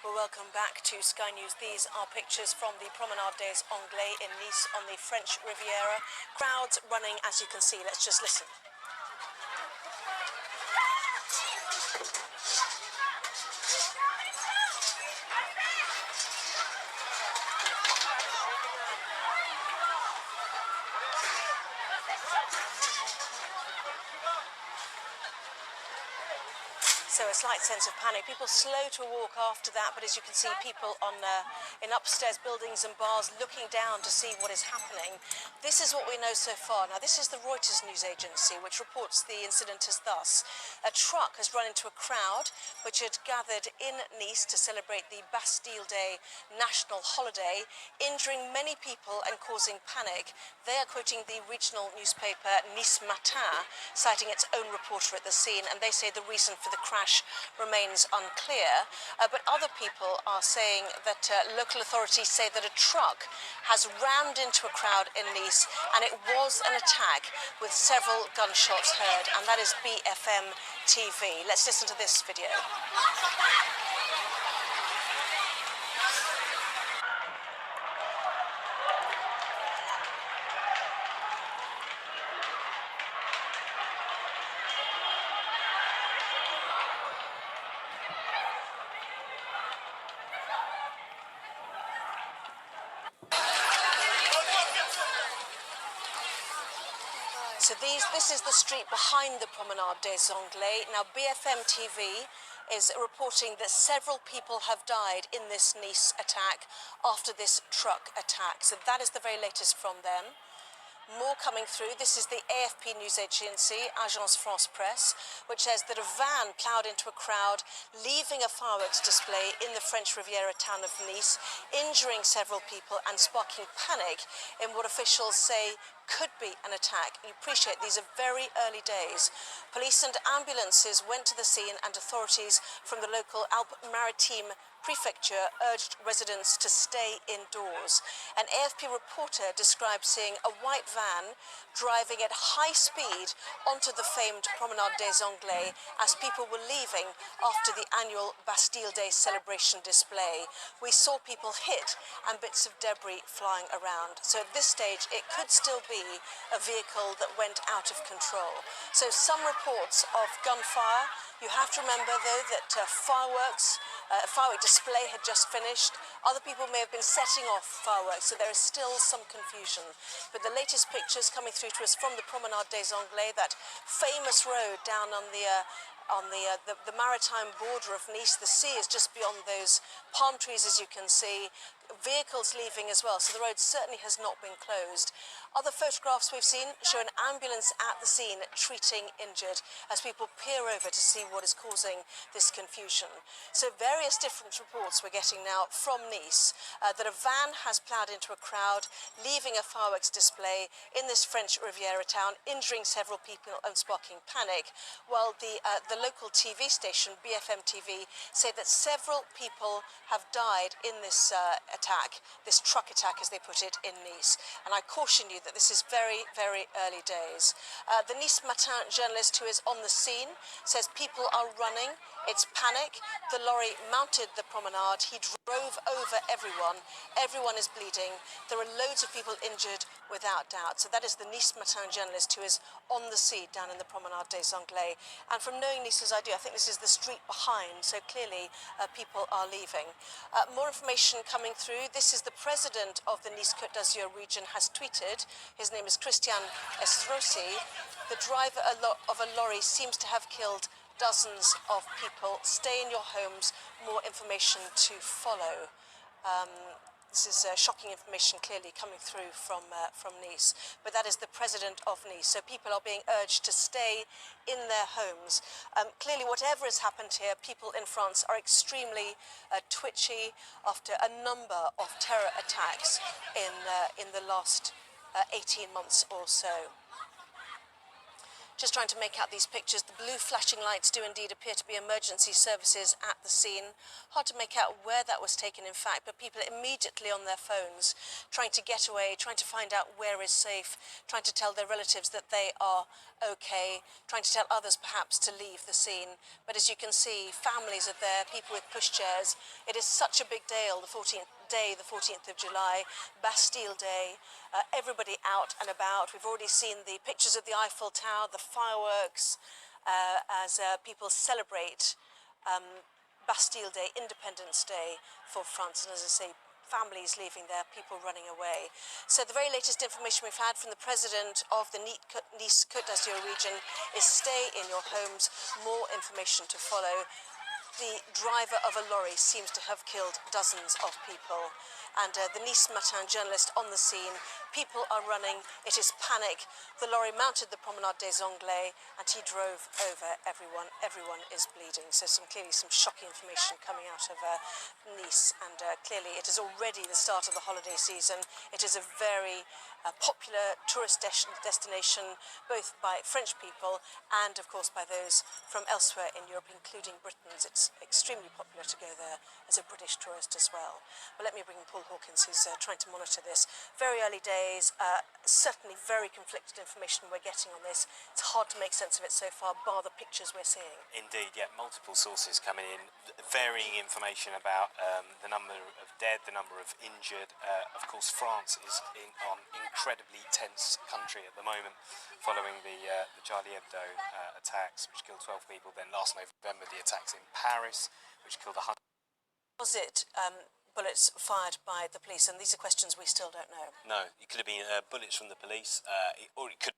Well, welcome back to Sky News. These are pictures from the Promenade des Anglais in Nice on the French Riviera. Crowds running, as you can see. Let's just listen. So a slight sense of panic. People slow to walk after that, but as you can see, people in upstairs buildings and bars looking down to see what is happening. This is what we know so far. Now, this is the Reuters news agency, which reports the incident as thus. A truck has run into a crowd which had gathered in Nice to celebrate the Bastille Day national holiday, injuring many people and causing panic. They are quoting the regional newspaper Nice Matin, citing its own reporter at the scene, and they say the reason for the crash remains unclear. But other people are saying that local authorities say that a truck has rammed into a crowd in Nice, and it was an attack with several gunshots heard, and that is BFM TV. Let's listen to this video. So this is the street behind the Promenade des Anglais. Now, BFM TV is reporting that several people have died in this Nice attack after this truck attack. So that is the very latest from them. More coming through. This is the AFP news agency, Agence France Presse, which says that a van ploughed into a crowd, leaving a fireworks display in the French Riviera town of Nice, injuring several people and sparking panic in what officials say could be an attack. You appreciate these are very early days. Police and ambulances went to the scene, and authorities from the local Alpes-Maritimes prefecture urged residents to stay indoors. An AFP reporter described seeing a white van driving at high speed onto the famed Promenade des Anglais as people were leaving after the annual Bastille Day celebration display. We saw people hit and bits of debris flying around. So at this stage, it could still be a vehicle that went out of control. So some reports of gunfire. You have to remember, though, that a firework display had just finished. Other people may have been setting off fireworks, so there is still some confusion. But the latest pictures coming through to us from the Promenade des Anglais, that famous road down on the maritime border of Nice. The sea is just beyond those palm trees, as you can see. Vehicles leaving as well, so the road certainly has not been closed. Other photographs we've seen show an ambulance at the scene treating injured as people peer over to see what is causing this confusion. So various different reports we're getting now from Nice that a van has ploughed into a crowd, leaving a fireworks display in this French Riviera town, injuring several people and sparking panic, while the local TV station, BFM TV, say that several people have died in this attack, this truck attack, as they put it, in Nice. And I caution you that this is very, very early days. The Nice Matin journalist who is on the scene says people are running. It's panic. The lorry mounted the promenade. He drove over everyone. Everyone is bleeding. There are loads of people injured, without doubt. So that is the Nice Matin journalist who is on the scene down in the Promenade des Anglais. And from knowing Nice as I do, I think this is the street behind. So clearly people are leaving. More information coming through. This is the president of the Nice-Côte d'Azur region has tweeted. His name is Christian Estrosi. The driver of a lorry seems to have killed dozens of people. Stay in your homes. More information to follow. This is shocking information clearly coming through from Nice. But that is the president of Nice. So people are being urged to stay in their homes. Clearly, whatever has happened here, people in France are extremely twitchy after a number of terror attacks in the last 18 months or so. Just trying to make out these pictures. The blue flashing lights do indeed appear to be emergency services at the scene. Hard to make out where that was taken, in fact, but people immediately on their phones, trying to get away, trying to find out where is safe, trying to tell their relatives that they are okay, trying to tell others perhaps to leave the scene. But as you can see, families are there, people with pushchairs. It is such a big day, the 14th of July, Bastille Day, everybody out and about. We've already seen the pictures of the Eiffel Tower, the fireworks, as people celebrate Bastille Day, Independence Day for France. And as I say, families leaving there, people running away. So the very latest information we've had from the president of the Nice Côte d'Azur region is stay in your homes. More information to follow. The driver of a lorry seems to have killed dozens of people. And the Nice Matin journalist on the scene. People are running. It is panic. The lorry mounted the Promenade des Anglais and he drove over everyone. Everyone is bleeding. So clearly some shocking information coming out of Nice. And clearly it is already the start of the holiday season. It is a very popular tourist destination, both by French people and, of course, by those from elsewhere in Europe, including Britons. It's extremely popular to go there as a British tourist as well. But let me bring in Paul Hawkins, who's trying to monitor this. Very early days, certainly very conflicted information we're getting on this. It's hard to make sense of it so far, bar the pictures we're seeing. Indeed, yeah, multiple sources coming in, varying information about the number of dead, the number of injured. Of course, France is on incredibly tense country at the moment, following the Charlie Hebdo attacks, which killed 12 people. Then last November, the attacks in Paris, which killed 100. Was it bullets fired by the police? And these are questions we still don't know. No, it could have been bullets from the police, or it could